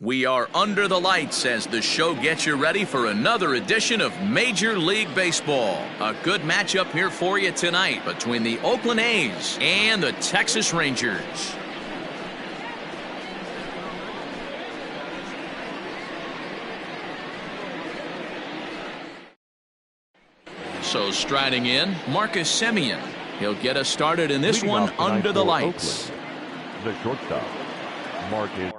We are under the lights as the show gets you ready for another edition of Major League Baseball. A good matchup here for you tonight between the Oakland A's and the Texas Rangers. So striding in, Marcus Semien. He'll get us started in this one under the lights. Oakland, the shortstop, Marcus.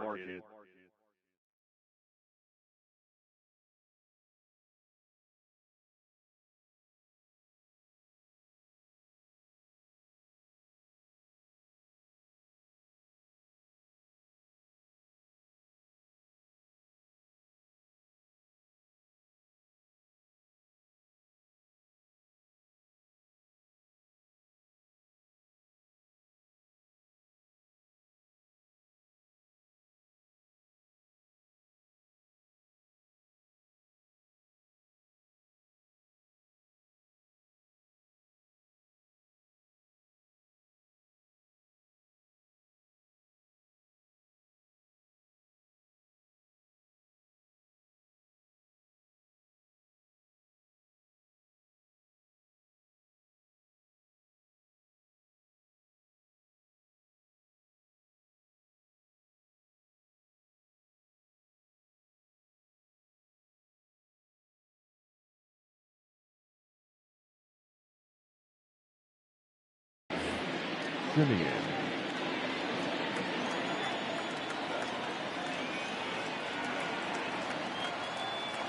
Semien.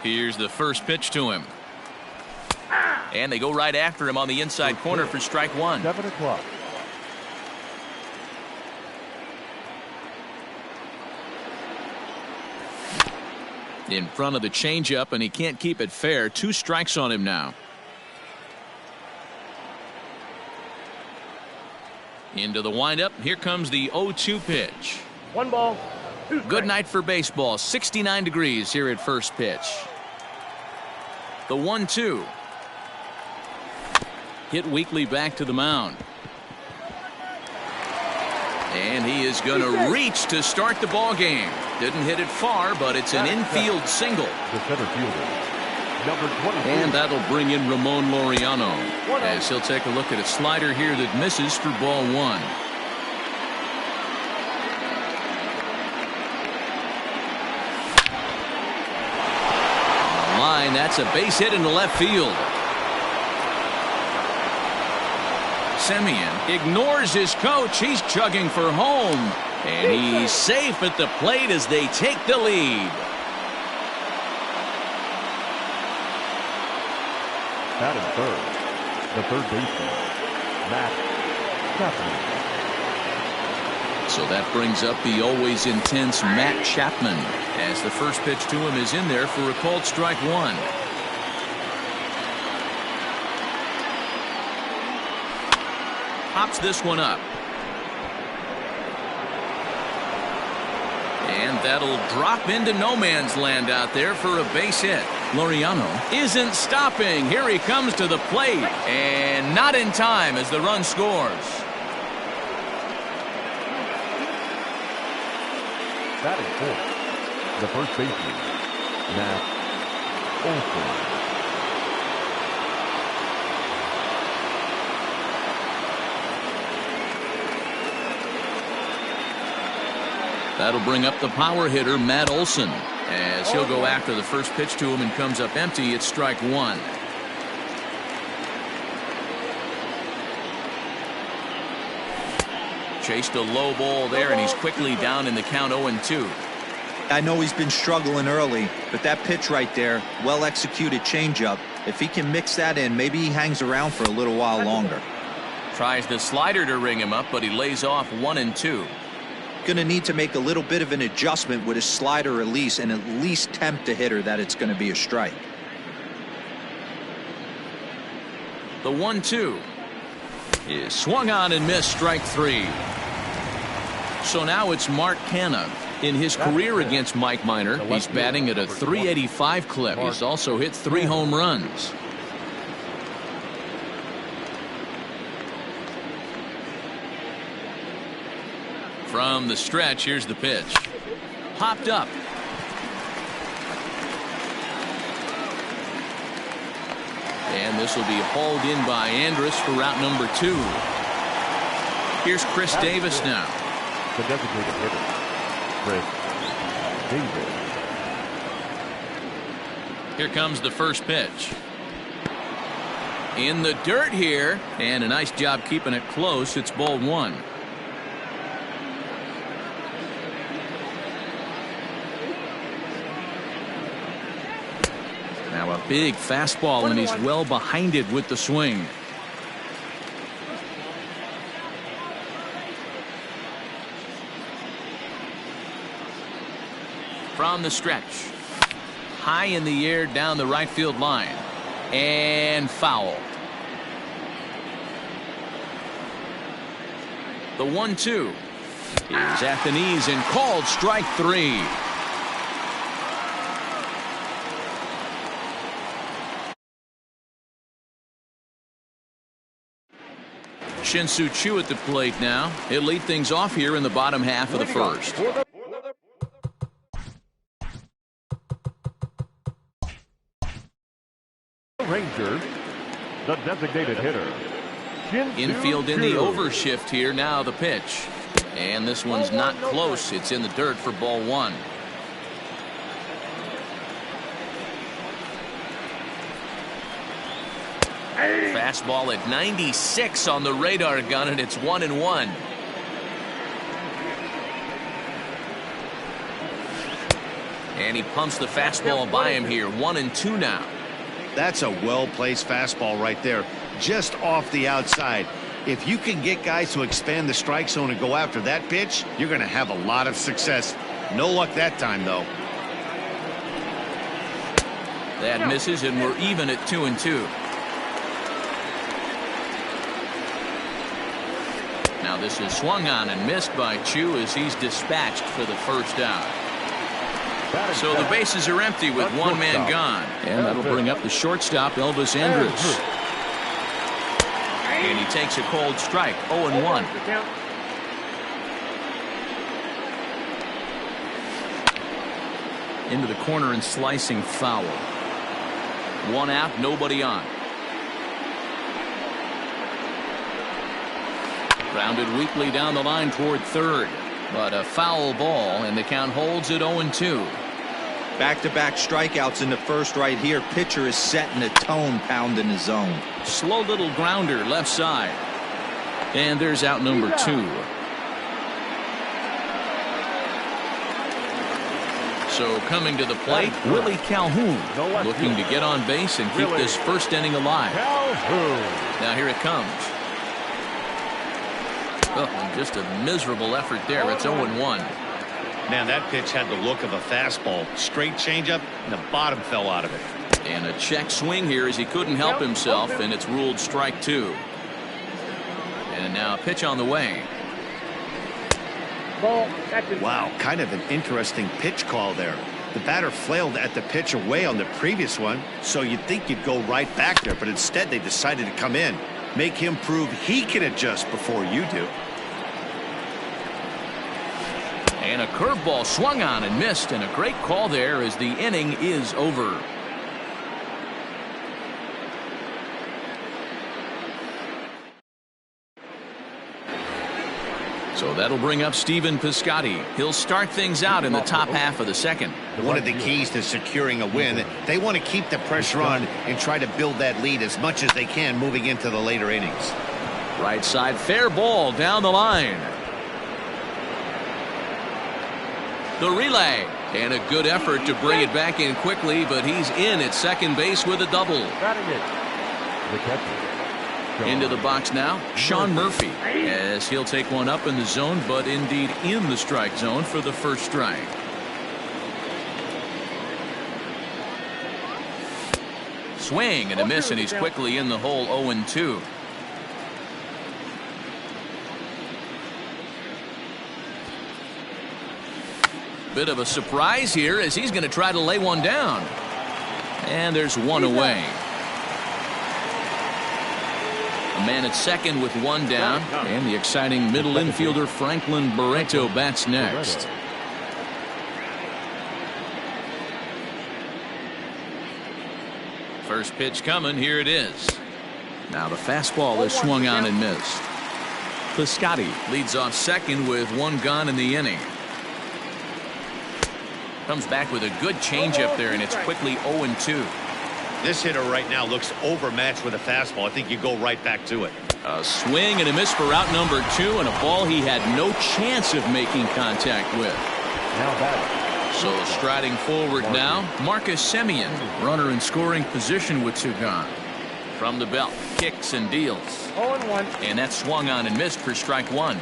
Here's the first pitch to him. And they go right after him on the inside corner for strike one. 7 o'clock. In front of the changeup, and he can't keep it fair. 2 strikes on him now. Into the windup. Here comes the 0-2 pitch. 1 ball. Good night for baseball. 69 degrees here at first pitch. The 1-2. Hit weakly back to the mound. And he is going to reach to start the ball game. Didn't hit it far, but it's an infield single. The center fielder, number 22. And that'll bring in Ramon Laureano, as he'll take a look at a slider here that misses for ball 1. Line, that's a base hit into left field. Semien ignores his coach. He's chugging for home, and he's safe at the plate as they take the lead. Batting third, the third baseman, Matt Chapman. So that brings up the always intense Matt Chapman, as the first pitch to him is in there for a called strike 1. Pops this one up. And that'll drop into no man's land out there for a base hit. Laureano isn't stopping. Here he comes to the plate, and not in time as the run scores. Batting fourth, the first baseman, Matt Olson. That'll bring up the power hitter, Matt Olson, as he'll go after the first pitch to him and comes up empty. It's strike 1. Chased a low ball there, and he's quickly down in the count 0-2. I know he's been struggling early, but that pitch right there, well executed changeup. If he can mix that in, maybe he hangs around for a little while longer. Tries the slider to ring him up, but he lays off 1-2. Going to need to make a little bit of an adjustment with his slider release and at least tempt the hitter that it's going to be a strike. The 1-2 is swung on and missed, strike 3. So now it's Mark Canha. In his career against Mike Minor, he's batting at a .385 clip. He's also hit 3 home runs. From the stretch, here's the pitch. Popped up. And this will be hauled in by Andrus for route number 2. Here's Chris Davis now. The designated hitter, Chris Davis. Here comes the first pitch. In the dirt here, and a nice job keeping it close. It's ball 1. Now a big fastball, and he's well behind it with the swing. From the stretch. High in the air down the right field line. And foul. The 1-2 is at the knees and called strike 3. Shin-Soo Choo at the plate now. He'll lead things off here in the bottom half of the first. Rangers, the designated hitter. Infield in the overshift here. Now the pitch. And this one's not close. It's in the dirt for ball 1. Fastball at 96 on the radar gun, and it's 1-1. And he pumps the fastball by him here. 1-2 now. That's a well-placed fastball right there, just off the outside. If you can get guys to expand the strike zone and go after that pitch, you're going to have a lot of success. No luck that time, though. That misses, and we're even at 2-2. Now this is swung on and missed by Choo as he's dispatched for the first out. So the bases are empty with one man gone. And that'll bring up the shortstop, Elvis Andrus. And he takes a cold strike, 0-1. Into the corner and slicing foul. 1 out, nobody on. Grounded weakly down the line toward third. But a foul ball, and the count holds at 0-2. Back-to-back strikeouts in the first right here. Pitcher is setting a tone, pounding the zone. Slow little grounder left side. And there's out number 2. So coming to the plate, Willie Calhoun, looking to get on base and keep this first inning alive. Now here it comes. Oh, and just a miserable effort there. It's 0-1. Man, that pitch had the look of a fastball. Straight changeup, and the bottom fell out of it. And a check swing here as he couldn't help himself, and it's ruled strike 2. And now a pitch on the way. Wow, kind of an interesting pitch call there. The batter flailed at the pitch away on the previous one, so you'd think you'd go right back there, but instead they decided to come in. Make him prove he can adjust before you do. And a curveball swung on and missed, and a great call there as the inning is over. So that'll bring up Stephen Piscotty. He'll start things out in the top half of the second. One of the keys to securing a win, they want to keep the pressure on and try to build that lead as much as they can moving into the later innings. Right side, fair ball down the line. The relay, and a good effort to bring it back in quickly, but he's in at second base with a double. The catcher. Into the box now, Sean Murphy, as he'll take one up in the zone, but indeed in the strike zone for the first strike. Swing and a miss, and he's quickly in the hole. 0-2. Bit of a surprise here as he's going to try to lay one down. And there's one away. A man at second with one down, and the exciting middle infielder Franklin Barreto bats next. First pitch coming. Here it is. Now the fastball is swung on and missed. Piscotty leads off second with one gone in the inning. Comes back with a good changeup there, and it's quickly 0-2. This hitter right now looks overmatched with a fastball. I think you go right back to it. A swing and a miss for out number 2, and a ball he had no chance of making contact with. Now batting. So striding forward now, Marcus Semien, runner in scoring position with 2 gone. From the belt, kicks and deals. 0-1. And that swung on and missed for strike 1.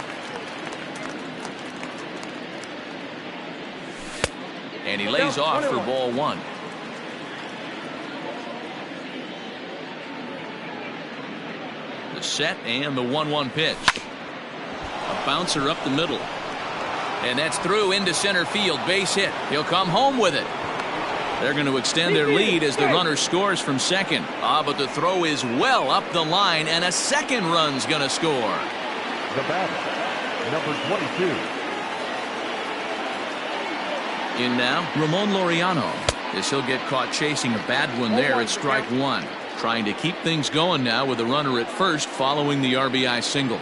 And he lays off for ball 1. The set and the 1-1 pitch. A bouncer up the middle. And that's through into center field. Base hit. He'll come home with it. They're going to extend their lead as the runner scores from second. But the throw is well up the line, and a second run's going to score. The batter, number 22. In now, Ramon Laureano, as he'll get caught chasing a bad one there at strike 1. Trying to keep things going now with a runner at first following the RBI single.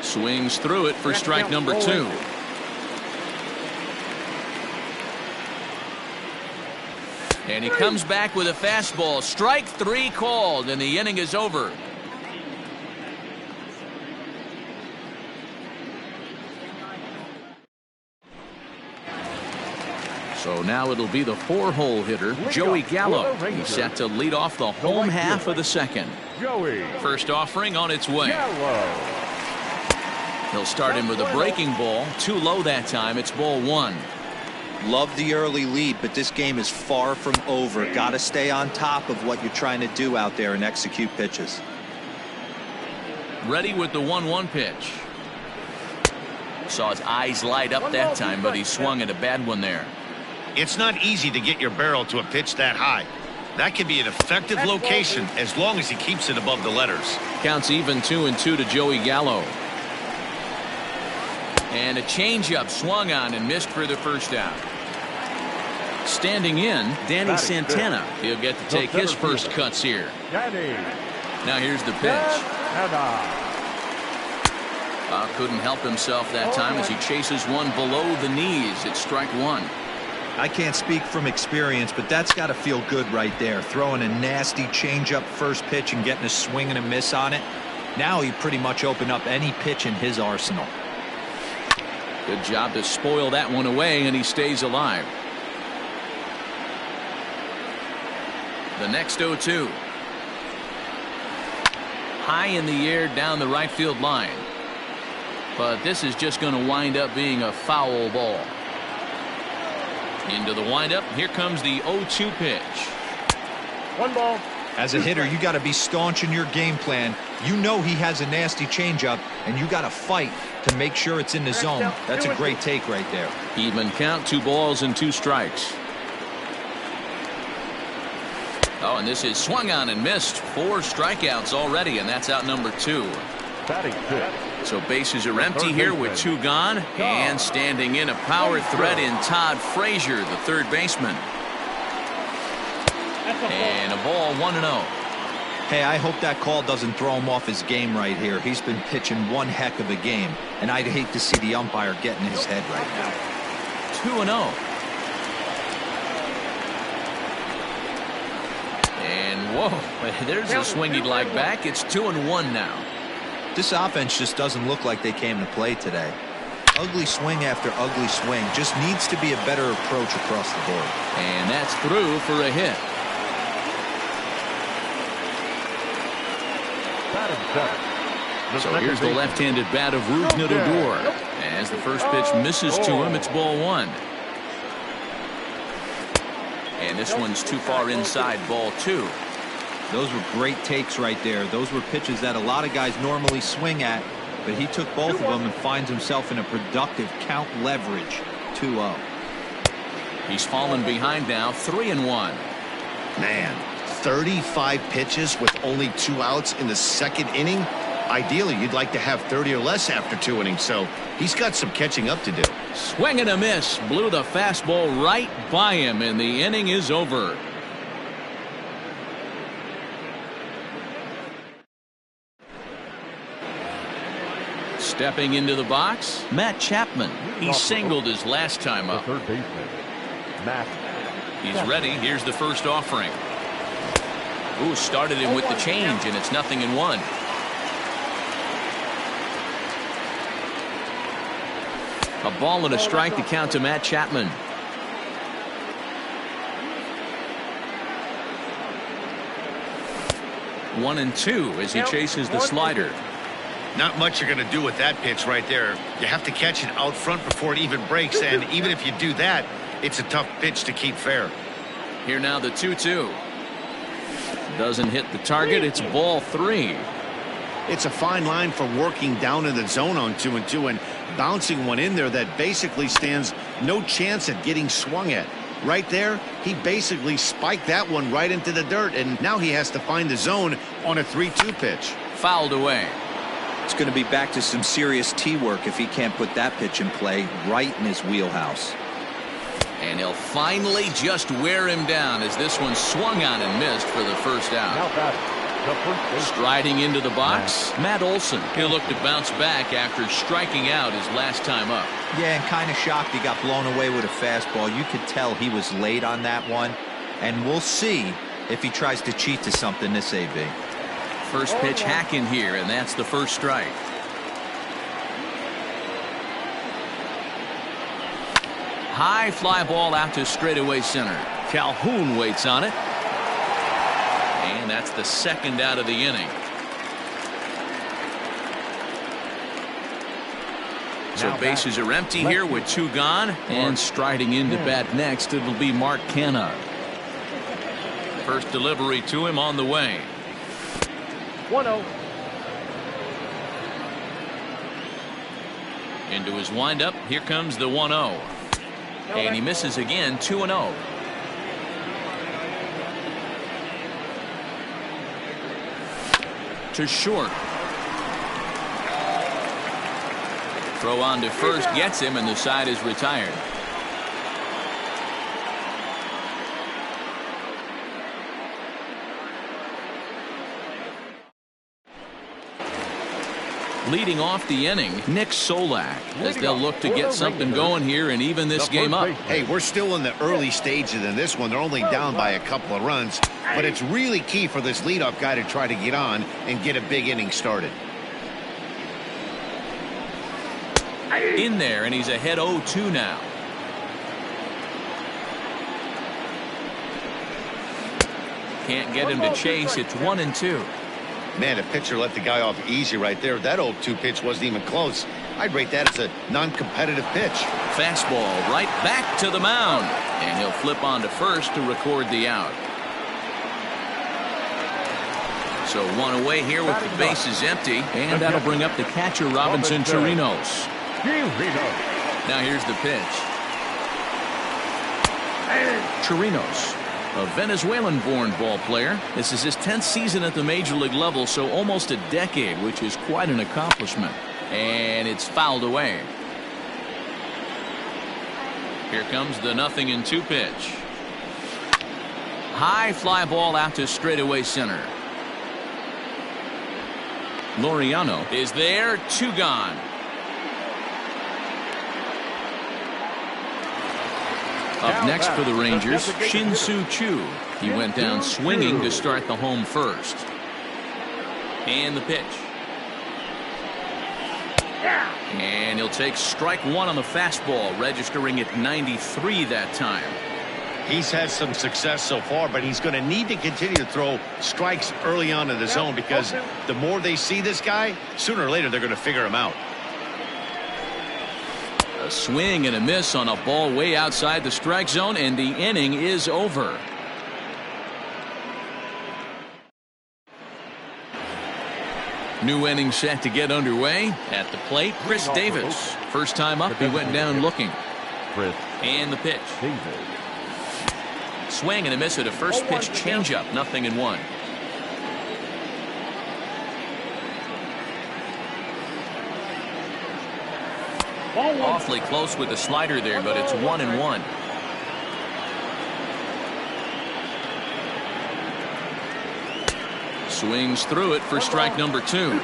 Swings through it for strike number 2. And he comes back with a fastball. Strike 3 called, and the inning is over. So now it'll be the 4-hole hitter, Joey Gallo. He's set to lead off the home half of the second. Joey. First offering on its way. Gallo. He'll start him with a breaking ball. Too low that time. It's ball 1. Love the early lead, but this game is far from over. Got to stay on top of what you're trying to do out there and execute pitches. Ready with the 1-1 pitch. Saw his eyes light up that time, but he swung at a bad one there. It's not easy to get your barrel to a pitch that high. That can be an effective location as long as he keeps it above the letters. Counts even 2-2 to Joey Gallo. And a changeup swung on and missed for the first out. Standing in, Danny Santana. He'll get to take his first cuts here. Danny. Now here's the pitch. Santana. Couldn't help himself that time as he chases one below the knees. It's strike 1. I can't speak from experience, but that's got to feel good right there. Throwing a nasty changeup first pitch and getting a swing and a miss on it. Now he pretty much opened up any pitch in his arsenal. Good job to spoil that one away, and he stays alive. The next 0-2. High in the air down the right field line. But this is just going to wind up being a foul ball. Into the windup. Here comes the 0-2 pitch. 1 ball. As a hitter, you got to be staunch in your game plan. You know he has a nasty changeup, and you got to fight to make sure it's in the zone. That's a great take right there. Even count, 2 balls and 2 strikes. Oh, and this is swung on and missed. 4 strikeouts already, and that's out number 2. Batting 5th. So bases are empty here with 2 gone, and standing in a power threat in Todd Frazier, the third baseman. And a ball 1-0. Hey, I hope that call doesn't throw him off his game right here. He's been pitching one heck of a game, and I'd hate to see the umpire get in his head right now. 2-0. And whoa, there's a swing he'd like back. It's 2-1 now. This offense just doesn't look like they came to play today. Ugly swing after ugly swing. Just needs to be a better approach across the board. And that's through for a hit. So here's the left-handed bat of Rougned Odor. As the first pitch misses to him, it's ball 1. And this one's too far inside, ball 2. Those were great takes right there. Those were pitches that a lot of guys normally swing at, but he took both of them and finds himself in a productive count leverage. 2-0. He's fallen behind now, 3-1. Man, 35 pitches with only 2 outs in the second inning. Ideally, you'd like to have 30 or less after 2 innings, so he's got some catching up to do. Swing and a miss. Blew the fastball right by him, and the inning is over. Stepping into the box, Matt Chapman. He singled his last time The up. third baseman, Matt. He's ready. Here's the first offering. Ooh, started him with the change, and it's 0-1. A ball and a strike to count to Matt Chapman. One and two as he chases the slider. Not much you're going to do with that pitch right there. You have to catch it out front before it even breaks, and even if you do that, it's a tough pitch to keep fair. Here now the 2-2. Doesn't hit the target. It's ball 3. It's a fine line for working down in the zone on 2-2 and bouncing one in there that basically stands no chance at getting swung at. Right there, he basically spiked that one right into the dirt, and now he has to find the zone on a 3-2 pitch. Fouled away. It's going to be back to some serious tee work if he can't put that pitch in play right in his wheelhouse. And he'll finally just wear him down as this one swung on and missed for the first Now out. batting, the first baseman, Striding into the box, Matt Olson. He'll look to bounce back after striking out his last time up. Yeah, and kind of shocked he got blown away with a fastball. You could tell he was late on that one. And we'll see if he tries to cheat to something this AB. First pitch hacking here, and that's the first strike. High fly ball out to straightaway center. Calhoun waits on it. And that's the second out of the inning. So bases are empty here with 2 gone. And striding into bat next, it'll be Mark Canha. First delivery to him on the way. 1-0. Into his windup. Here comes the 1-0. And he misses again. 2-0. To short. Throw on to first gets him, and the side is retired. Leading off the inning, Nick Solak, as they'll look to get something going here and even this game up. Hey, we're still in the early stages in this one. They're only down by a couple of runs, but it's really key for this leadoff guy to try to get on and get a big inning started. In there, and he's ahead 0-2 now. Can't get him to chase. It's 1-2. Man, the pitcher let the guy off easy right there. That 0-2 pitch wasn't even close. I'd rate that as a non-competitive pitch. Fastball right back to the mound. And he'll flip on to first to record the out. So one away here with the bases empty. And that'll bring up the catcher, Robinson Chirinos. Now here's the pitch. Chirinos, a Venezuelan-born ball player. This is his 10th season at the major league level, so almost a decade, which is quite an accomplishment. And it's fouled away. Here comes the 0-2 pitch. High fly ball out to straightaway center. Laureano is there. 2 gone. Up next for the Rangers, Shin-Soo Choo. He went down swinging to start the home first. And the pitch. And he'll take strike 1 on the fastball, registering at 93 that time. He's had some success so far, but he's going to need to continue to throw strikes early on in the zone, because the more they see this guy, sooner or later they're going to figure him out. A swing and a miss on a ball way outside the strike zone, and the inning is over. New inning set to get underway. At the plate, Chris Davis. First time up, he went down looking. And the pitch. Swing and a miss at a first pitch changeup. 0-1. Awfully close with the slider there, but it's 1-1. Swings through it for strike number 2.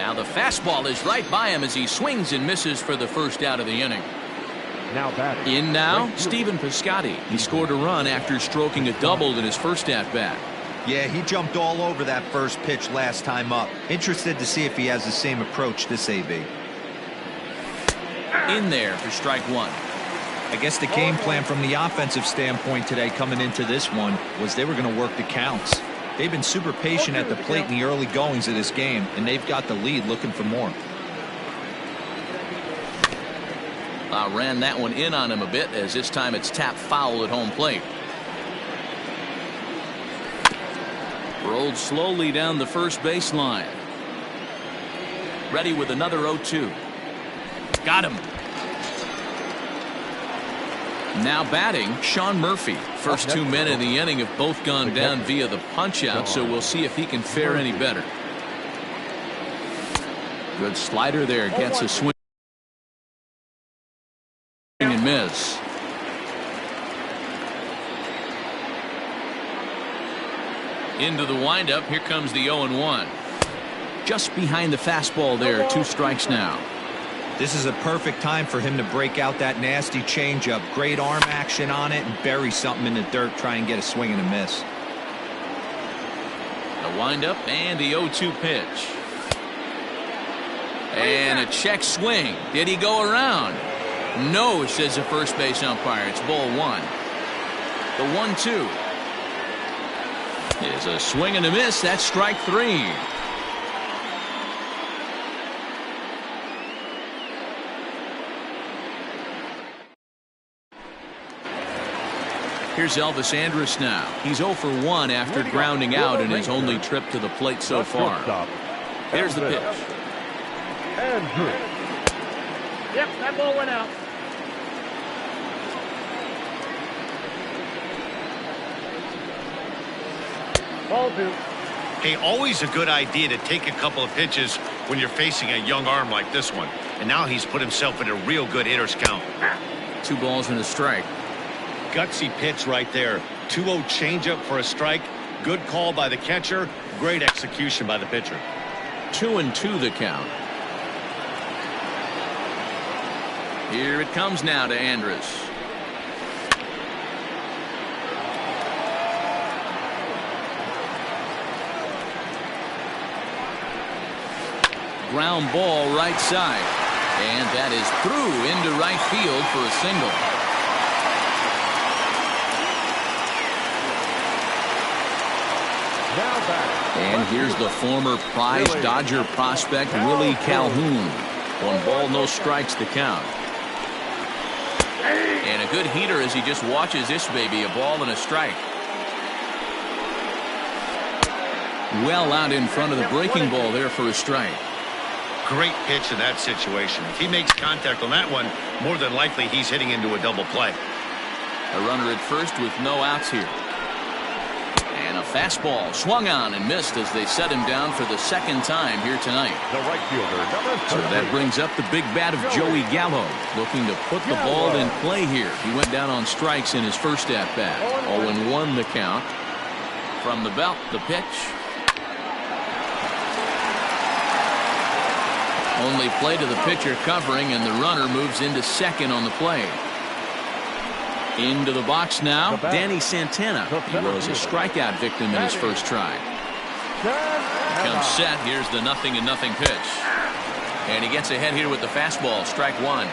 Now the fastball is right by him as he swings and misses for the first out of the inning. Now batting. In now, Stephen Piscotty. He scored a run after stroking a double in his first at-bat. Yeah, he jumped all over that first pitch last time up. Interested to see if he has the same approach this AB. In there for strike one. I guess the game plan from the offensive standpoint today coming into this one was they were going to work the counts. They've been super patient at the plate in the early goings of this game, and they've got the lead looking for more. Ran that one in on him a bit as this time it's tapped foul at home plate. Rolled slowly down the first baseline. Ready with another 0-2. Got him. Now batting, Sean Murphy. First 2 men in the inning have both gone down via the punch-out, so we'll see if he can fare any better. Good slider there, gets a swing and miss. Into the windup, here comes the 0-1. Just behind the fastball there, 2 strikes now. This is a perfect time for him to break out that nasty changeup. Great arm action on it and bury something in the dirt, try and get a swing and a miss. The windup and the 0-2 pitch. And a check swing. Did he go around? No, says the first base umpire. It's ball 1. The 1-2 is a swing and a miss. That's strike 3. Here's Elvis Andrus now. He's 0 for 1 after grounding out in his only trip to the plate so far. Here's the pitch. Andrus. Yep, that ball went out. Ball 2. Hey, always a good idea to take a couple of pitches when you're facing a young arm like this one. And now he's put himself in a real good hitter's count. 2 balls and a strike. Gutsy pitch right there. 2-0 changeup for a strike. Good call by the catcher. Great execution by the pitcher. 2-2 the count. Here it comes now to Andrus. Ground ball right side. And that is through into right field for a single. And here's the former prize Dodger prospect Willie Calhoun. 1 ball, no strikes to count. And a good heater as he just watches this baby. A ball and a strike. Well out in front of the breaking ball there for a strike. Great pitch in that situation. If he makes contact on that one, more than likely he's hitting into a double play. A runner at first with no outs here. And a fastball swung on and missed as they set him down for the second time here tonight. The right fielder, number 30. So that brings up the big bat of Joey Gallo, looking to put the ball in play here. He went down on strikes in his first at-bat. 0-1 the count. From the belt, the pitch. Only play to the pitcher covering, and the runner moves into second on the play. Into the box now, Danny Santana. He was a strikeout victim in his first try. Comes set. Here's the 0-0 pitch. And he gets ahead here with the fastball. Strike 1.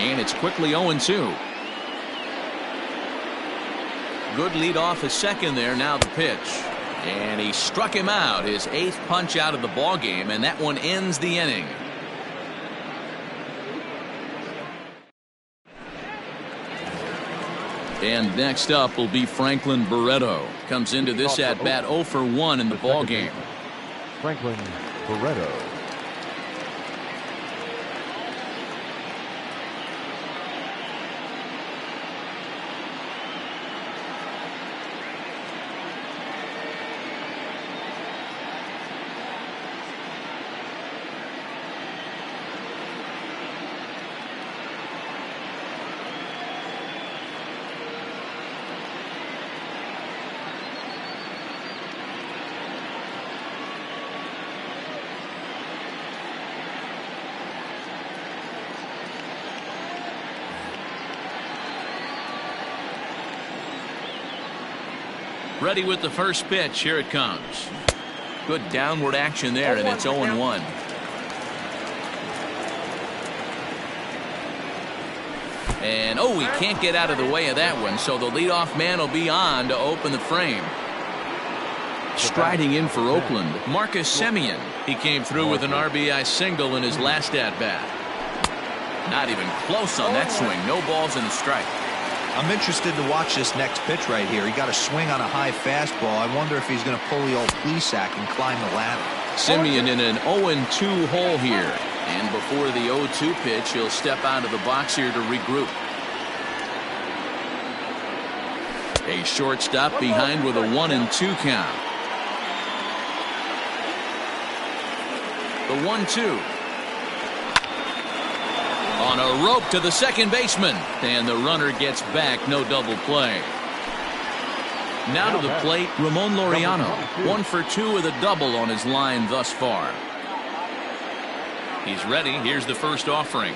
And it's quickly 0-2. Good lead off his second there. Now the pitch. And he struck him out. His 8th punch out of the ball game, and that one ends the inning. And next up will be Franklin Barreto. Comes into this at bat 0 for 1 in the ball game. Franklin Barreto. Ready with the first pitch. Here it comes. Good downward action there, and it's 0-1. And oh, he can't get out of the way of that one, so the leadoff man will be on to open the frame. Striding in for Oakland, Marcus Semien. He came through with an RBI single in his last at-bat. Not even close on that swing. No balls and a strike. I'm interested to watch this next pitch right here. He got a swing on a high fastball. I wonder if he's going to pull the old Plesac and climb the ladder. Semien in an 0-2 hole here. And before the 0-2 pitch, he'll step out of the box here to regroup. A shortstop behind with a 1-2 count. The 1-2. On a rope to the second baseman. And the runner gets back. No double play. Now to the plate, Ramon Laureano. 1 for 2 with a double on his line thus far. He's ready. Here's the first offering.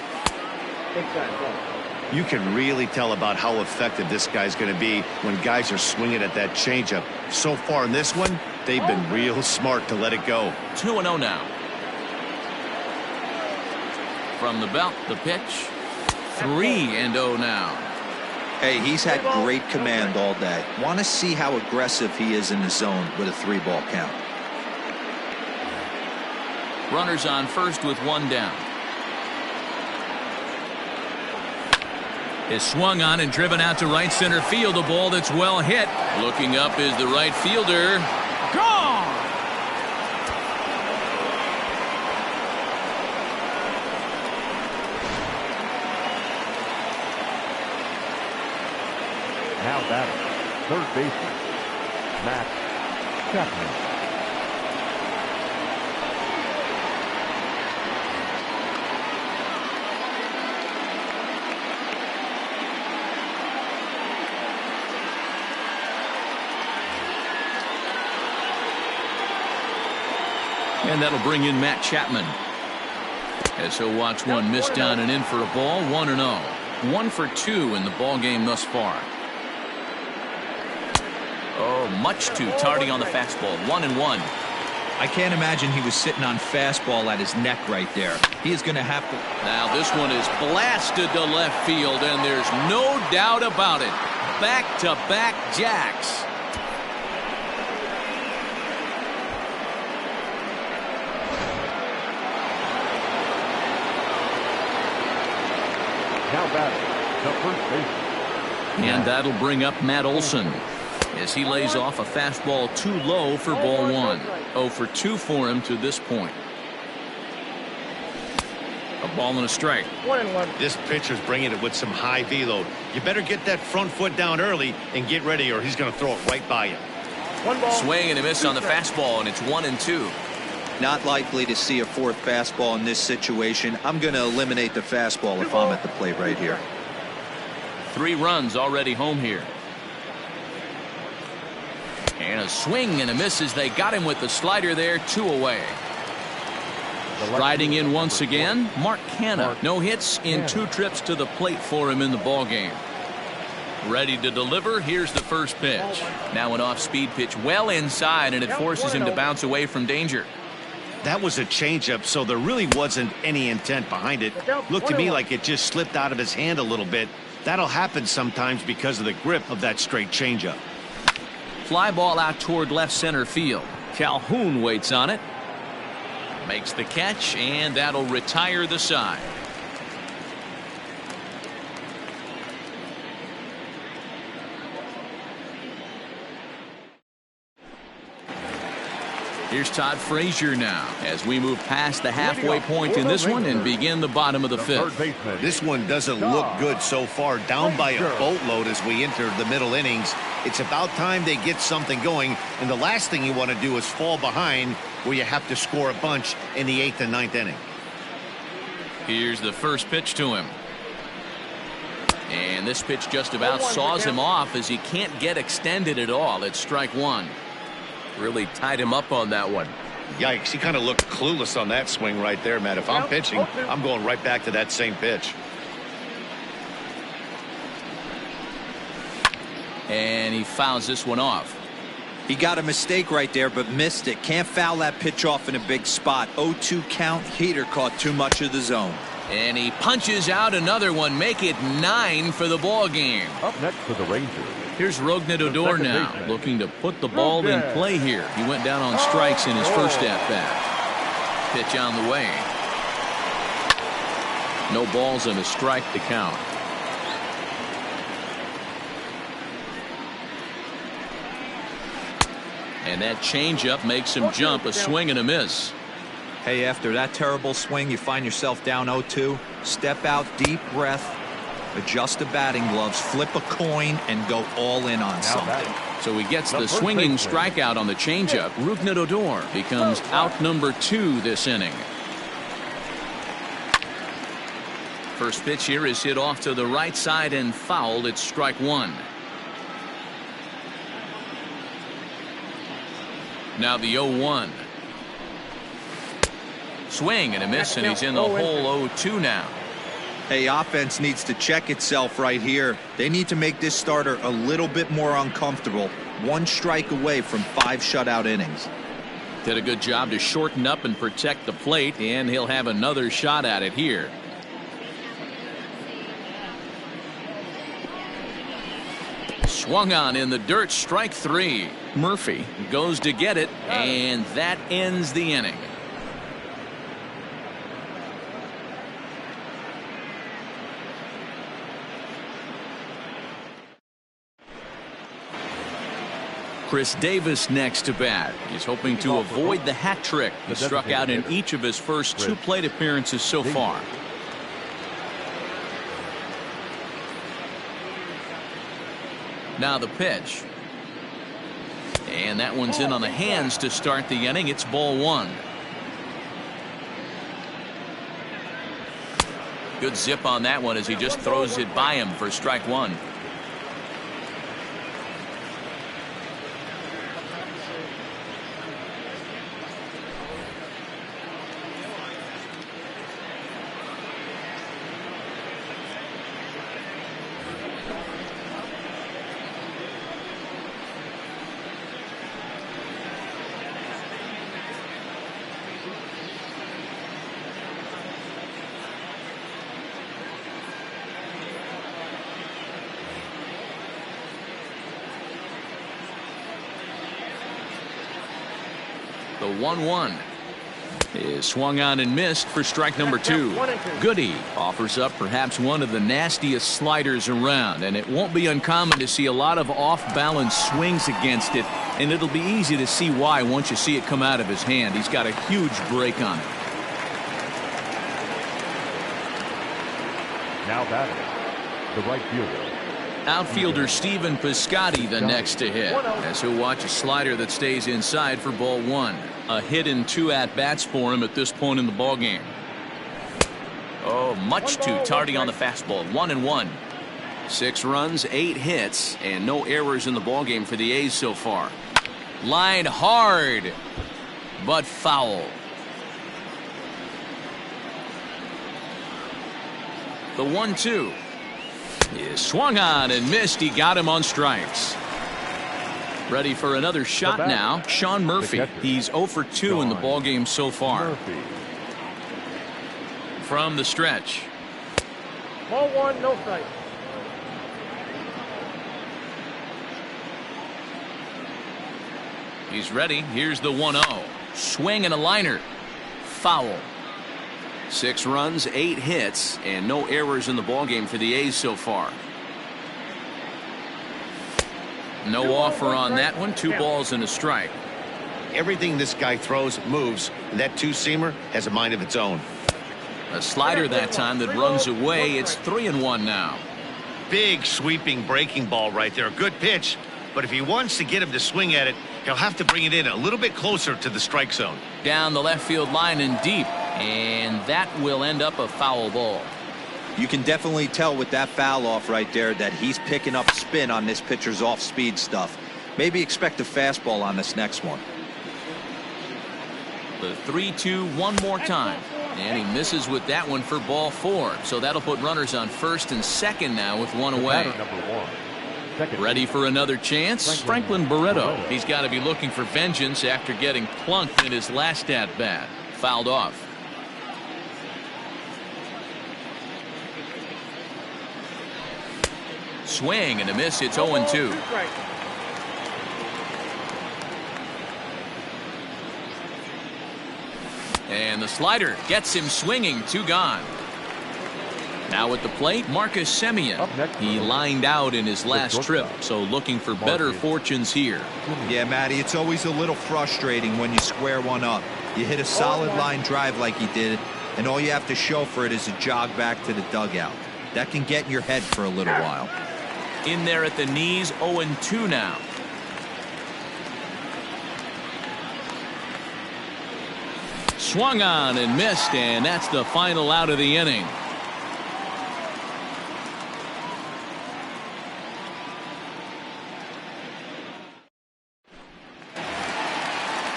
You can really tell about how effective this guy's going to be when guys are swinging at that changeup. So far in this one, they've been real smart to let it go. 2-0 now. From the belt, the pitch. 3-0 now. Hey, he's had great command all day. Want to see how aggressive he is in the zone with a 3-ball count. Runners on first with 1 down. Is swung on and driven out to right center field. A ball that's well hit. Looking up is the right fielder. Gone! Now batting, third baseman, Matt Chapman. And that'll bring in Matt Chapman. As he'll watch one miss down and in for a ball. 1-0. 1 for 2 in the ball game thus far. Oh, much too tardy on the fastball. 1-1. I can't imagine he was sitting on fastball at his neck right there. He is going to have to. Now this one is blasted to left field, and there's no doubt about it. Back-to-back jacks. Now batting, the first baseman. And that'll bring up Matt Olson as he lays off a fastball too low for ball 1. 0 for 2 for him to this point. A ball and a strike. 1-1. This pitcher's bringing it with some high velo. You better get that front foot down early and get ready, or he's going to throw it right by you. 1 ball. Swing and a miss on the fastball, and it's 1-2. Not likely to see a fourth fastball in this situation. I'm going to eliminate the fastball if I'm at the plate right here. 3 runs already home here. And a swing and a miss as they got him with the slider there. 2 away. Riding in once again, Mark Canha. No hits in 2 trips to the plate for him in the ball game. Ready to deliver. Here's the first pitch. Now an off-speed pitch well inside, and it forces him to bounce away from danger. That was a changeup, so there really wasn't any intent behind it. Looked to me like it just slipped out of his hand a little bit. That'll happen sometimes because of the grip of that straight changeup. Fly ball out toward left center field. Calhoun waits on it. Makes the catch, and that'll retire the side. Here's Todd Frazier now as we move past the halfway point in this one and begin the bottom of the 5th. This one doesn't look good so far, down by a boatload as we enter the middle innings. It's about time they get something going, and the last thing you want to do is fall behind where you have to score a bunch in the 8th and 9th inning. Here's the first pitch to him. And this pitch just about saws him off as he can't get extended at all. It's strike 1. Really tied him up on that one. Yikes, he kind of looked clueless on that swing right there, Matt. If I'm pitching, I'm going right back to that same pitch. And he fouls this one off. He got a mistake right there, but missed it. Can't foul that pitch off in a big spot. 0-2 count. Heater caught too much of the zone. And he punches out another one. Make it 9 for the ball game. Up next for the Rangers. Here's Rougned Odor now, looking to put the ball in play here. He went down on strikes in his first at-bat. Pitch on the way. No balls and a strike to count. And that changeup makes him jump. A swing and a miss. Hey, after that terrible swing, you find yourself down 0-2. Step out, deep breath, adjust the batting gloves, flip a coin, and go all in on something. So he gets the swinging strikeout on the changeup. Rougned Odor becomes out number 2 this inning. First pitch here is hit off to the right side and fouled. It's strike 1. Now the 0-1. Swing and a miss, and he's in the hole 0-2 now. Hey, offense needs to check itself right here. They need to make this starter a little bit more uncomfortable. 1 strike away from 5 shutout innings. Did a good job to shorten up and protect the plate, and he'll have another shot at it here. Swung on in the dirt, strike 3. Murphy goes to get it, and that ends the inning. Chris Davis next to bat. He's hoping to avoid the hat trick. He struck out in each of his first 2 plate appearances so far. Now the pitch. And that one's in on the hands to start the inning. It's ball 1. Good zip on that one as he just throws it by him for strike 1. The 1-1 is swung on and missed for strike number 2. Goody offers up perhaps one of the nastiest sliders around, and it won't be uncommon to see a lot of off-balance swings against it, and it'll be easy to see why once you see it come out of his hand. He's got a huge break on it. Now batting, the right fielder. Outfielder Stephen Piscotty the next to hit, as he'll watch a slider that stays inside for ball 1. A hit in 2 at-bats for him at this point in the ball game. Oh, much too tardy on the fastball. 1-1. 6 runs, 8 hits, and no errors in the ball game for the A's so far. Line hard, but foul. The 1-2 is swung on and missed. He got him on strikes. Ready for another shot now. Sean Murphy. He's 0 for 2 in the ball game so far. From the stretch. Ball 1, no strike. He's ready. Here's the 1-0. Swing and a liner. Foul. 6 runs, 8 hits, and no errors in the ballgame for the A's so far. No offer on that one. 2 balls and a strike. Everything this guy throws moves, and that 2-seamer has a mind of its own. A slider that time that runs away. It's 3-1 now. Big sweeping breaking ball right there. A good pitch, but if he wants to get him to swing at it, he'll have to bring it in a little bit closer to the strike zone. Down the left field line and deep, and that will end up a foul ball. You can definitely tell with that foul off right there that he's picking up spin on this pitcher's off-speed stuff. Maybe expect a fastball on this next one. The 3-2 one more time, and he misses with that one for ball 4. So that'll put runners on first and second now with 1 away. Number 1, Second. Ready for another chance? Franklin Barreto. He's got to be looking for vengeance after getting plunked in his last at-bat. Fouled off. Swing and a miss. It's 0-2. And the slider gets him swinging. 2 gone. Now at the plate, Marcus Semien. He lined out in his last trip, so looking for better fortunes here. Yeah, Matty, it's always a little frustrating when you square one up. You hit a solid line drive like he did, and all you have to show for it is a jog back to the dugout. That can get in your head for a little while. In there at the knees, 0-2 now. Swung on and missed, and that's the final out of the inning.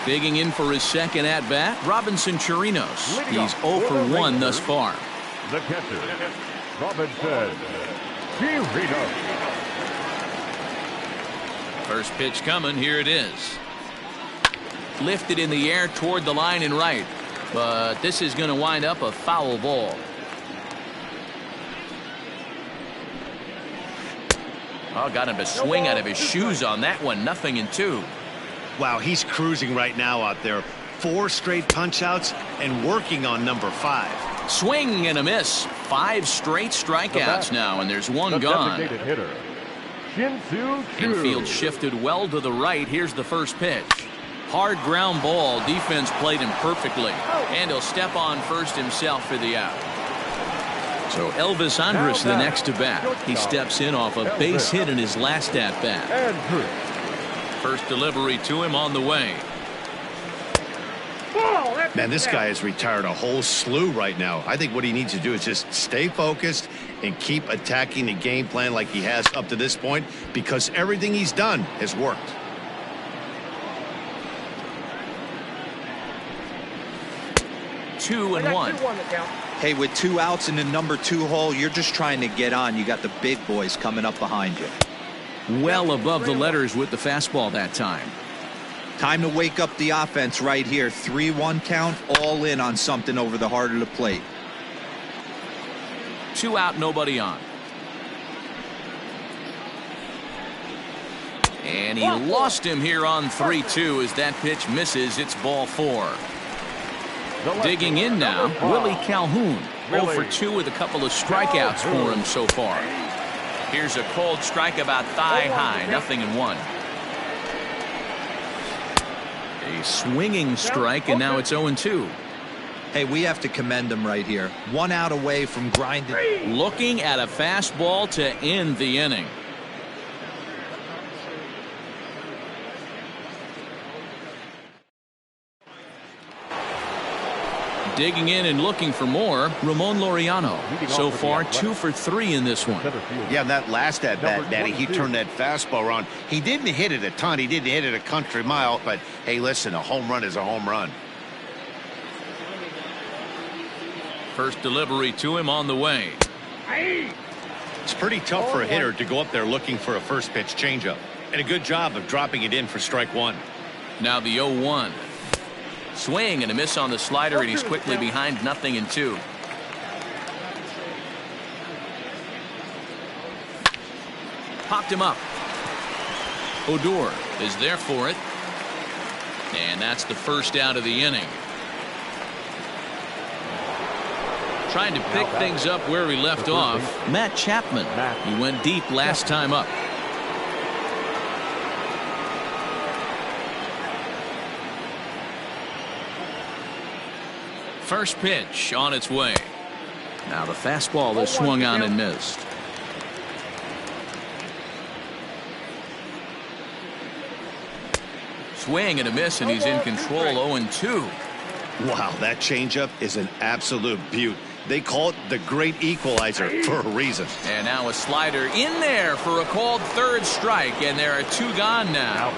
Digging in for his second at-bat, Robinson Chirinos. He's 0 for 1 thus far. The catcher, Robinson Chirinos. First pitch coming. Here it is. Lifted in the air toward the line and right. But this is going to wind up a foul ball. Oh, got him to swing out of his shoes on that one. 0-2. Wow, he's cruising right now out there. 4 straight punch-outs and working on number 5. Swing and a miss. 5 straight strikeouts now, and there's 1 gone. Designated hitter, Shin-Soo Choo. Infield shifted well to the right. Here's the first pitch. Hard ground ball. Defense played him perfectly. And he'll step on first himself for the out. So Elvis Andrus the next to bat. He steps in off a base hit in his last at bat. First delivery to him on the way. Man, this guy has retired a whole slew right now. I think what he needs to do is just stay focused and keep attacking the game plan like he has up to this point, because everything he's done has worked. Two and one. Hey, with 2 outs in the number 2 hole, you're just trying to get on. You got the big boys coming up behind you. Well above the letters with the fastball that time. Time to wake up the offense right here. 3-1 count, all in on something over the heart of the plate. 2 out, nobody on. And he lost him here on 3-2 as that pitch misses. It's ball 4. Digging in now, Willie Calhoun. 0 for 2 with a couple of strikeouts for him so far. Here's a cold strike about thigh high. 0-1. A swinging strike, and now it's 0-2. Hey, we have to commend him right here. 1 out away from grinding. Looking at a fastball to end the inning. Digging in and looking for more, Ramon Laureano. So far, 2 for 3 in this one. Yeah, that last at-bat, Daddy, he turned that fastball around. He didn't hit it a ton. He didn't hit it a country mile. But, hey, listen, a home run is a home run. First delivery to him on the way. It's pretty tough for a hitter to go up there looking for a first pitch changeup. And a good job of dropping it in for strike 1. Now the 0-1. Swing and a miss on the slider, and he's quickly behind 0-2. Popped him up. Odor is there for it. And that's the first out of the inning. Trying to pick things up where we left off. Matt Chapman. He went deep last time up. First pitch on its way. Now the fastball is swung on and missed. Swing and a miss, and he's in control. 0-2. Wow, that changeup is an absolute beaut. They call it the great equalizer for a reason. And now a slider in there for a called third strike, and there are 2 gone now.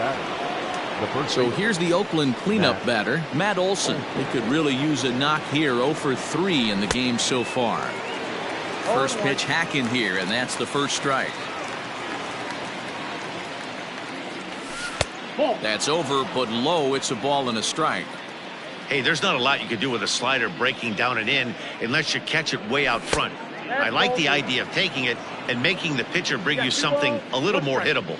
So here's the Oakland cleanup batter, Matt Olson. They could really use a knock here. 0 for 3 in the game so far. First pitch hack in here, and that's the first strike. That's over, but low. It's a ball and a strike. Hey, there's not a lot you can do with a slider breaking down and in unless you catch it way out front. I like the idea of taking it and making the pitcher bring you something a little more hittable.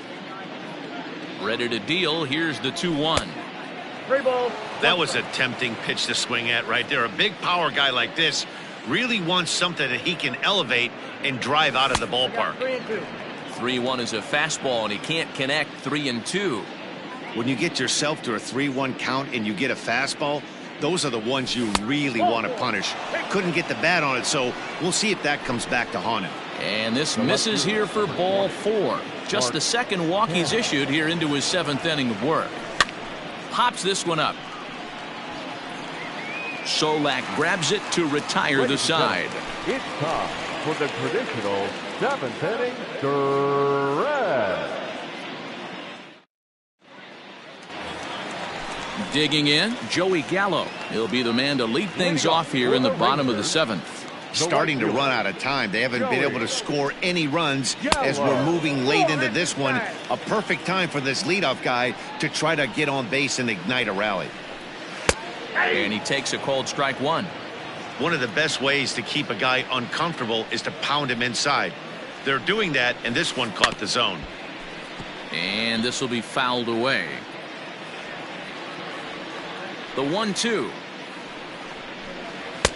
Ready to deal. Here's the 2-1. 3 balls. That was a tempting pitch to swing at right there. A big power guy like this really wants something that he can elevate and drive out of the ballpark. 3-2. 3-1 is a fastball, and he can't connect. 3-2. When you get yourself to a 3-1 count and you get a fastball, those are the ones you really want to punish. Couldn't get the bat on it, so we'll see if that comes back to haunt him. And this misses here for ball 4. Just the second walk he's issued here into his 7th inning of work. Pops this one up. Solak grabs it to retire the side. It's time for the traditional 7th inning stretch. Digging in, Joey Gallo. He'll be the man to lead things off here in the bottom of the 7th. Starting to run out of time. They haven't been able to score any runs as we're moving late into this one. A perfect time for this leadoff guy to try to get on base and ignite a rally. And he takes a called strike 1. One of the best ways to keep a guy uncomfortable is to pound him inside. They're doing that, and this one caught the zone. And this will be fouled away. The 1-2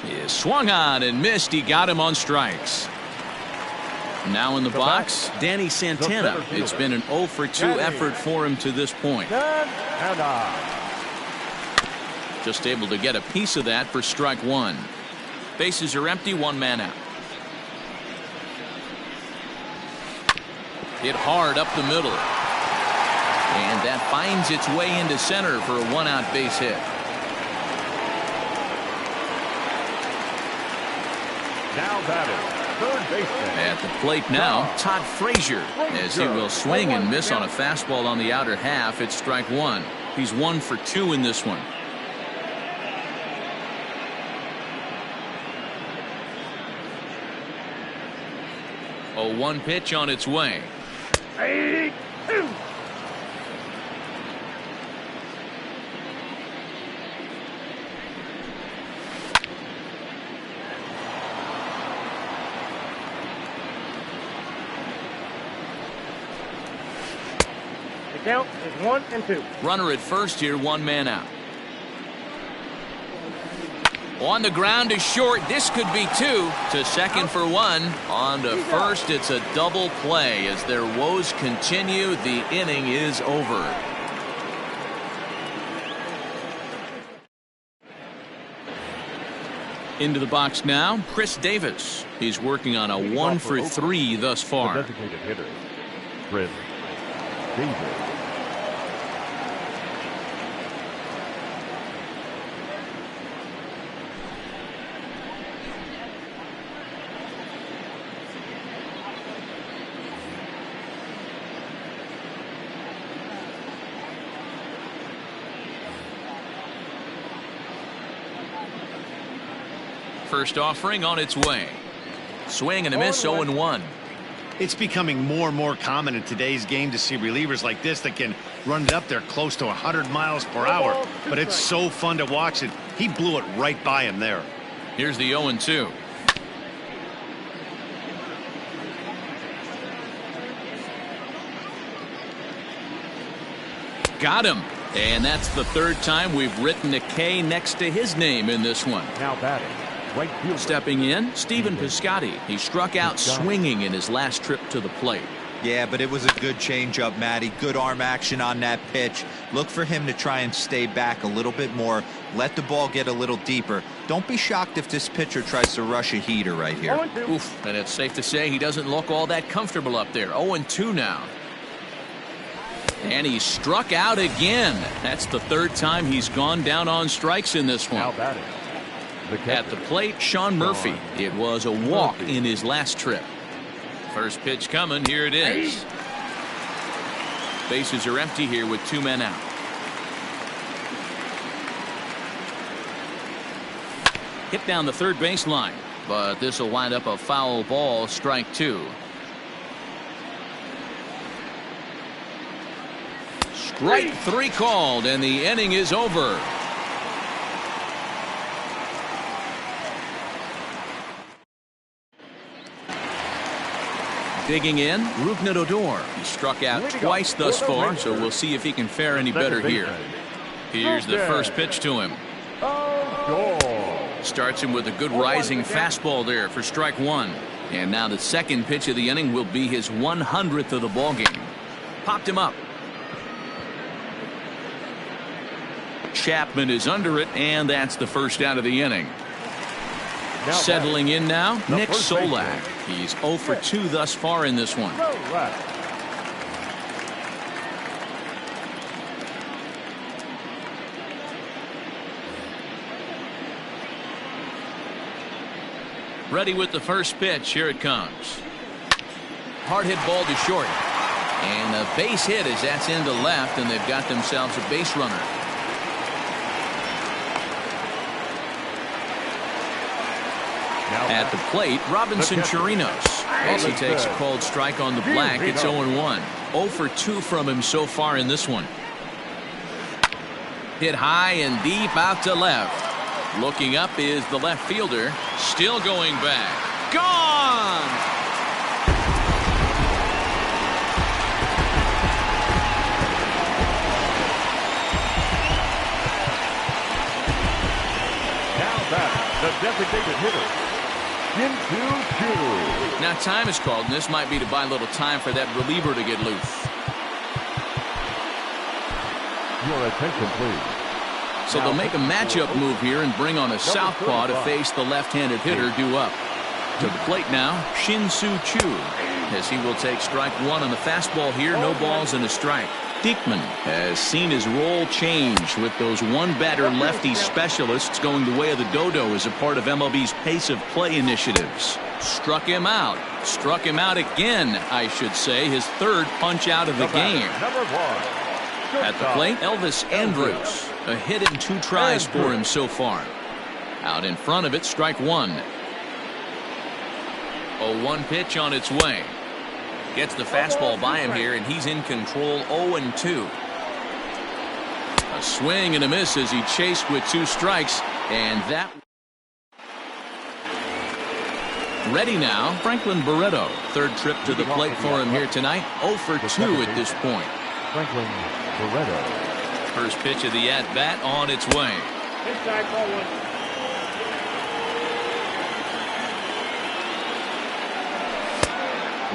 is swung on and missed. He got him on strikes. Now in the box, Danny Santana. It's been an 0 for 2 effort for him to this point. Just able to get a piece of that for strike 1. Bases are empty, 1 man out. Hit hard up the middle. And that finds its way into center for a 1-out base hit. Now batting, third baseman. At the plate now, Todd Frazier, as he will swing and miss on a fastball on the outer half. It's strike 1. He's 1 for 2 in this one. A 1 pitch on its way. 3-2. The count is 1-2. Runner at first here, 1 man out. On the ground to short. This could be 2. To second for 1. On to first. It's a double play. As their woes continue, the inning is over. Into the box now, Chris Davis. He's working on a 1 for 3 thus far. The designated hitter, Chris Davis. First offering on its way. Swing and a miss, 0-1. It's becoming more and more common in today's game to see relievers like this that can run it up there close to 100 miles per hour. But it's so fun to watch it. He blew it right by him there. Here's the 0-2. Got him. And that's the 3rd time we've written a K next to his name in this one. Now batting, right fielder. Stepping in, Stephen Piscotty. He struck out swinging in his last trip to the plate. Yeah, but it was a good changeup, Matty. Good arm action on that pitch. Look for him to try and stay back a little bit more. Let the ball get a little deeper. Don't be shocked if this pitcher tries to rush a heater right here. Oof, and it's safe to say he doesn't look all that comfortable up there. 0-2 now. And he struck out again. That's the 3rd time he's gone down on strikes in this one. Now batting, At the plate, Sean Murphy. It was a walk in his last trip. First pitch coming. Here it is. Bases are empty here with 2 men out. Hit down the third baseline, but this will wind up a foul ball. Strike 2. Strike three called, and the inning is over. Digging in, Rougned Odor. He struck out twice thus far, so we'll see if he can fare any better here. Here's the first pitch to him. Starts him with a good rising fastball there for strike one. And now the second pitch of the inning will be his 100th of the ballgame. Popped him up. Chapman is under it, and that's the first out of the inning. Settling in now, Nick Solak. He's 0 for 2 thus far in this one. Ready with the first pitch. Here it comes. Hard hit ball to short. And a base hit as that's into left, and they've got themselves a base runner. At the plate, Robinson Chirinos. As he takes a called strike on the black, it's 0-1. 0 for 2 from him so far in this one. Hit high and deep out to left. Looking up is the left fielder. Still going back. Gone! Now back, the designated hitter. Now time is called, and this might be to buy a little time for that reliever to get loose. Your attention, please. So they'll make a matchup move here and bring on a southpaw to face the left-handed hitter due up. To the plate now, Shin-Soo Choo, as he will take strike one on the fastball here. No balls and a strike. Diekman has seen his role change with those one-batter lefty specialists going the way of the dodo as a part of MLB's pace of play initiatives. Struck him out. Struck him out again, I should say. His third punch out of the game. At the plate, Elvis Andrus. A hit in 2 tries for him so far. Out in front of it, strike one. 0-1 pitch on its way. Gets the fastball by him here, and he's in control. 0-2. A swing and a miss as he chased with 2 strikes, and that. Ready now, Franklin Barreto. Third trip to the plate for him here tonight. 0 for 2 at this point. Franklin Barreto. First pitch of the at-bat on its way. Inside, ball one.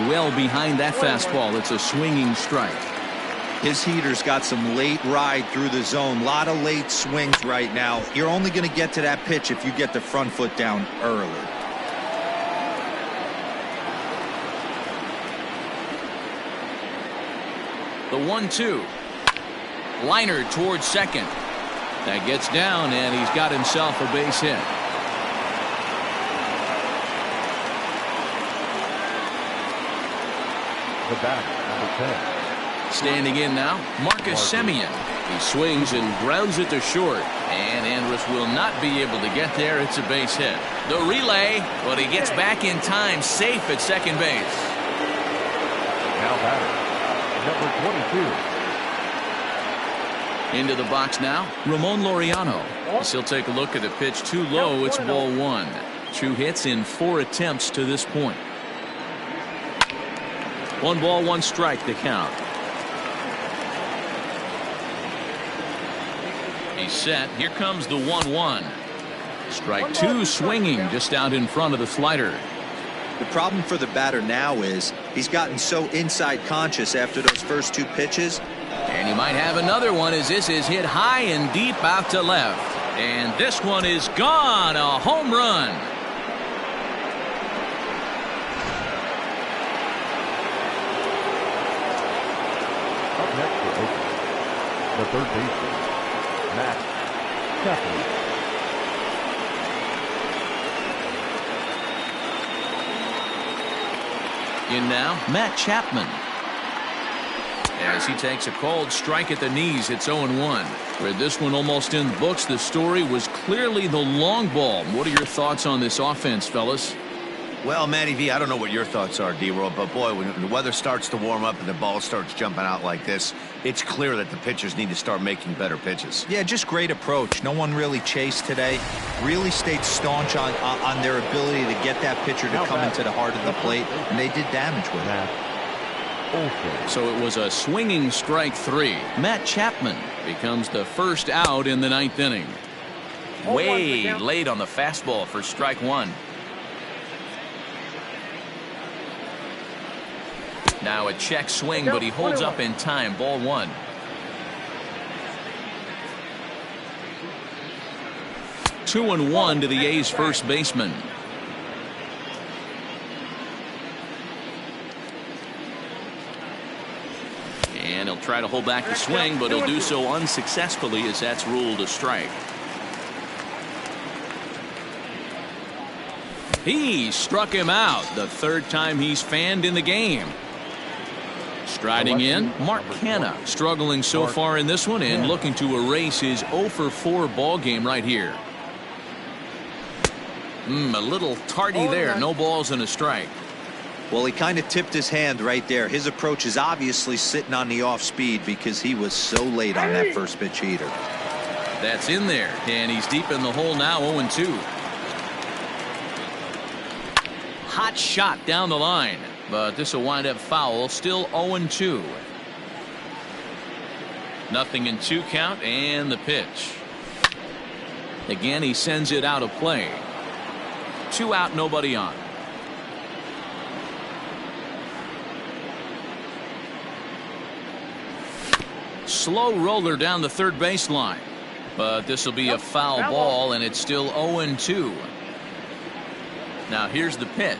Well behind that fastball. It's a swinging strike. His heater's got some late ride through the zone. A lot of late swings right now. You're only going to get to that pitch if you get the front foot down early. The 1-2. Liner towards second. That gets down, and he's got himself a base hit. The batter, number 10. Standing in now, Marcus Semien. He swings and grounds it to short, and Andrus will not be able to get there. It's a base hit. The relay, but he gets back in time, safe at second base. Now batter, number 22. Into the box now, Ramon Laureano. As he'll take a look at a pitch too low. It's ball one. 2 hits in 4 attempts to this point. 1 ball, 1 strike to count. He's set. Here comes the 1-1. Strike 2 swinging just out in front of the slider. The problem for the batter now is he's gotten so inside conscious after those first 2 pitches. And he might have another one as this is hit high and deep out to left. And this one is gone. A home run. Up next for Oakland, the third baseman, Matt Chapman. In now, Matt Chapman. As he takes a called strike at the knees, it's 0-1. With this one almost in the books, the story was clearly the long ball. What are your thoughts on this offense, fellas? Well, Matty V, I don't know what your thoughts are, D-Roll, but boy, when the weather starts to warm up and the ball starts jumping out like this, it's clear that the pitchers need to start making better pitches. Yeah, just great approach. No one really chased today. Really stayed staunch on their ability to get that pitcher to come into the heart of the plate, and they did damage with it. So it was a swinging strike 3. Matt Chapman becomes the first out in the 9th inning. Way late on the fastball for strike 1. Now a check swing, but he holds up in time. Ball 1. Two and 1 to the A's first baseman. And he'll try to hold back the swing, but he'll do so unsuccessfully as that's ruled a strike. He struck him out, the 3rd time he's fanned in the game. Striding in, Mark Canha, struggling so far in this one and looking to erase his 0 for 4 ball game right here. A little tardy there. No balls and a strike. Well, he kind of tipped his hand right there. His approach is obviously sitting on the off speed because he was so late on that first pitch heater. That's in there, and he's deep in the hole now. 0-2. Hot shot down the line, but this will wind up foul. Still 0-2. 0-2 count, and the pitch. Again, he sends it out of play. 2 out, nobody on. Slow roller down the third baseline, but this will be a foul ball, and it's still 0-2. Now here's the pitch.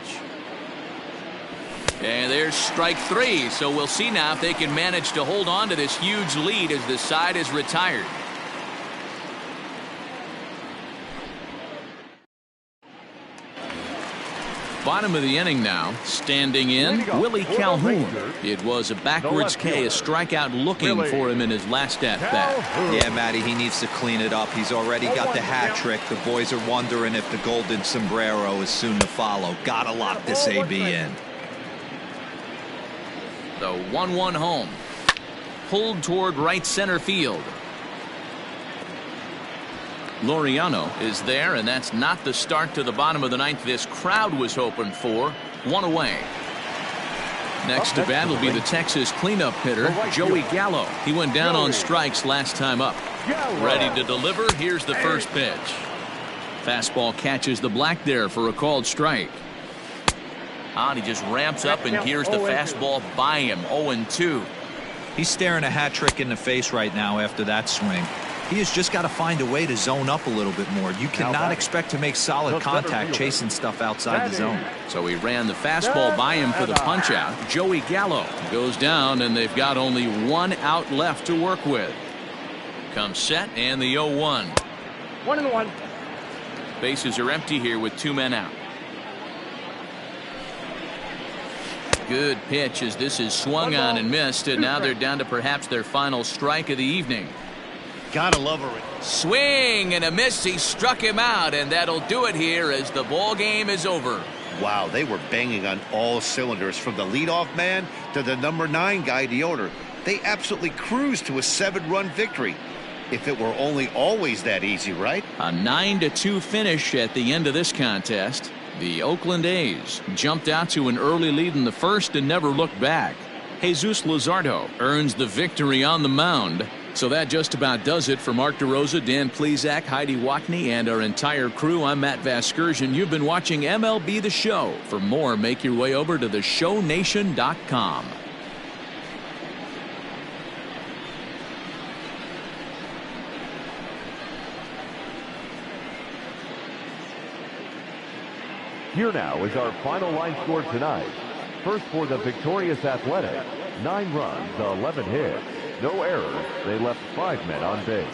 And there's strike 3. So we'll see now if they can manage to hold on to this huge lead as the side is retired. Bottom of the inning now. Standing in, Willie Calhoun. It was a backwards K, a strikeout looking for him in his last at-bat. Yeah, Matty, he needs to clean it up. He's already got the hat trick. The boys are wondering if the golden sombrero is soon to follow. Gotta lock this AB in. The 1-1 home. Pulled toward right center field. Laureano is there, and that's not the start to the bottom of the 9th this crowd was hoping for. 1 away. Next to bat will be the Texas cleanup hitter, Joey Gallo. He went down on strikes last time up. Ready to deliver. Here's the first pitch. Fastball catches the black there for a called strike. And he just ramps up and gears the fastball by him. 0-2. He's staring a hat trick in the face right now after that swing. He has just got to find a way to zone up a little bit more. You cannot expect to make solid contact chasing stuff outside the zone. So he ran the fastball by him for the punch out. Joey Gallo goes down, and they've got only 1 out left to work with. Comes set, and the 0-1. 1-1. Bases are empty here with 2 men out. Good pitch as this is swung on and missed, and now they're down to perhaps their final strike of the evening. Gotta love her. Swing and a miss. He struck him out, and that'll do it here as the ball game is over. Wow, they were banging on all cylinders from the leadoff man to the number 9 guy, the owner. They absolutely cruised to a 7-run victory. If it were only always that easy, right? A 9-2 finish at the end of this contest. The Oakland A's jumped out to an early lead in the first and never looked back. Jesus Luzardo earns the victory on the mound. So that just about does it for Mark DeRosa, Dan Plesac, Heidi Watney, and our entire crew. I'm Matt Vasgersian. You've been watching MLB The Show. For more, make your way over to theshownation.com. Here now is our final line score tonight. First for the victorious Athletic, 9 runs, 11 hits. No errors. They left 5 men on base.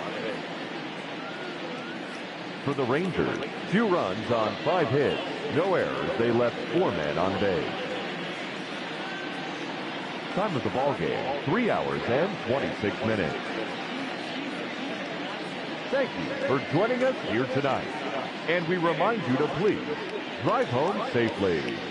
For the Rangers, 2 runs on 5 hits. No errors. They left 4 men on base. Time of the ball game, 3 hours and 26 minutes. Thank you for joining us here tonight. And we remind you to please drive home safely.